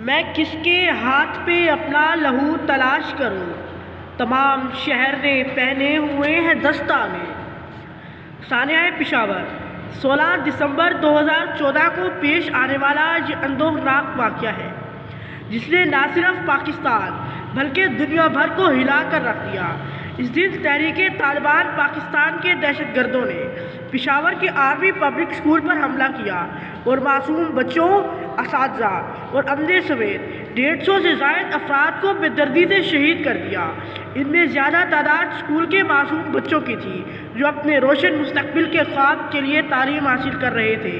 میں کس کے ہاتھ پہ اپنا لہو تلاش کروں، تمام شہر نے پہنے ہوئے ہیں دستانے۔ سانحہ پشاور 16 دسمبر 2014 کو پیش آنے والا یہ اندوہناک واقعہ ہے جس نے نہ صرف پاکستان بلکہ دنیا بھر کو ہلا کر رکھ دیا۔ اس دن تحریک طالبان پاکستان کے دہشت گردوں نے پشاور کے آرمی پبلک اسکول پر حملہ کیا اور معصوم بچوں، اساتذہ اور عملے سمیت 150 سے زائد افراد کو بے دردی سے شہید کر دیا۔ ان میں زیادہ تعداد اسکول کے معصوم بچوں کی تھی جو اپنے روشن مستقبل کے خواب کے لیے تعلیم حاصل کر رہے تھے۔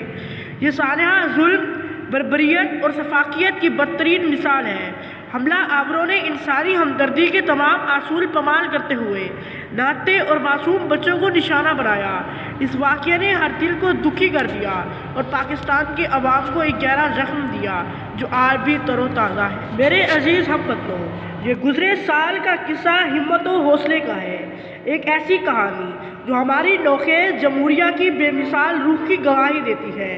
یہ سانحہ ظلم، بربریت اور سفاکیت کی بدترین مثال ہے۔ حملہ آوروں نے انسانی ہمدردی کے تمام اصول پامال کرتے ہوئے نہتے اور معصوم بچوں کو نشانہ بنایا۔ اس واقعے نے ہر دل کو دکھی کر دیا اور پاکستان کے عوام کو ایک گہرا زخم دیا جو آج بھی تر و تازہ ہے۔ میرے عزیز ہم وطنوں، یہ گزرے سال کا قصہ ہمت و حوصلے کا ہے، ایک ایسی کہانی جو ہماری نوخیز جمہوریہ کی بے مثال روح کی گواہی دیتی ہے۔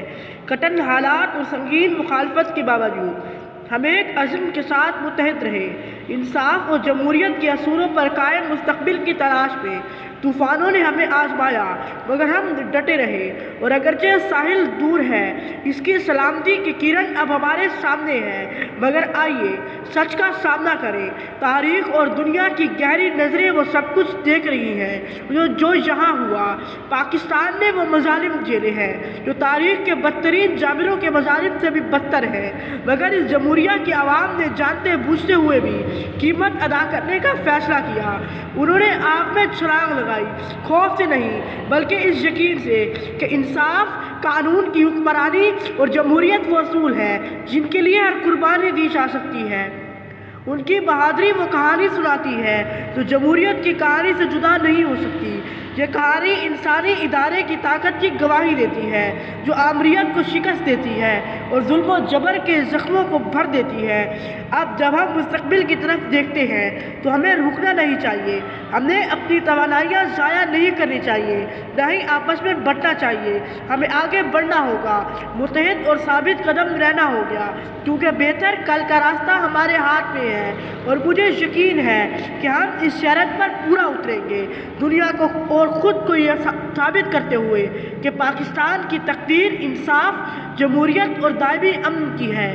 کٹھن حالات اور سنگین مخالفت کے باوجود ہم ایک عزم کے ساتھ متحد رہے، انصاف اور جمہوریت کے اصولوں پر قائم مستقبل کی تلاش میں۔ طوفانوں نے ہمیں آزمایا مگر ہم ڈٹے رہے، اور اگرچہ ساحل دور ہے، اس کی سلامتی کی کرن اب ہمارے سامنے ہے۔ مگر آئیے سچ کا سامنا کریں، تاریخ اور دنیا کی گہری نظریں وہ سب کچھ دیکھ رہی ہیں جو یہاں ہوا۔ پاکستان نے وہ مظالم جھیلے ہیں جو تاریخ کے بدترین جابروں کے مظالم سے بھی بدتر ہیں، مگر اس جمہوریہ کی عوام نے جانتے بوجھتے ہوئے بھی قیمت ادا کرنے کا فیصلہ کیا۔ انہوں نے آگ میں چھلانگ لگائی، خوف سے نہیں بلکہ اس یقین سے کہ انصاف، قانون کی حکمرانی اور جمہوریت وہ اصول ہیں جن کے لیے ہر قربانی دی جا سکتی ہے۔ ان کی بہادری وہ کہانی سناتی ہے جو جمہوریت کی کہانی سے جدا نہیں ہو سکتی۔ یہ کہانی انسانی ادارے کی طاقت کی گواہی دیتی ہے جو آمریت کو شکست دیتی ہے اور ظلم و جبر کے زخموں کو بھر دیتی ہے۔ اب جب ہم مستقبل کی طرف دیکھتے ہیں تو ہمیں رکنا نہیں چاہیے، ہمیں اپنی توانائیاں ضائع نہیں کرنی چاہیے، نہ ہی آپس میں بٹنا چاہیے۔ ہمیں آگے بڑھنا ہوگا، متحد اور ثابت قدم رہنا ہوگا، کیونکہ بہتر کل کا راستہ ہمارے ہاتھ میں ہے، اور مجھے یقین ہے کہ ہم اس شرط پر پورا اتریں گے، دنیا کو اور خود کو یہ ثابت کرتے ہوئے کہ پاکستان کی تقدیر انصاف، جمہوریت اور دائمی امن کی ہے۔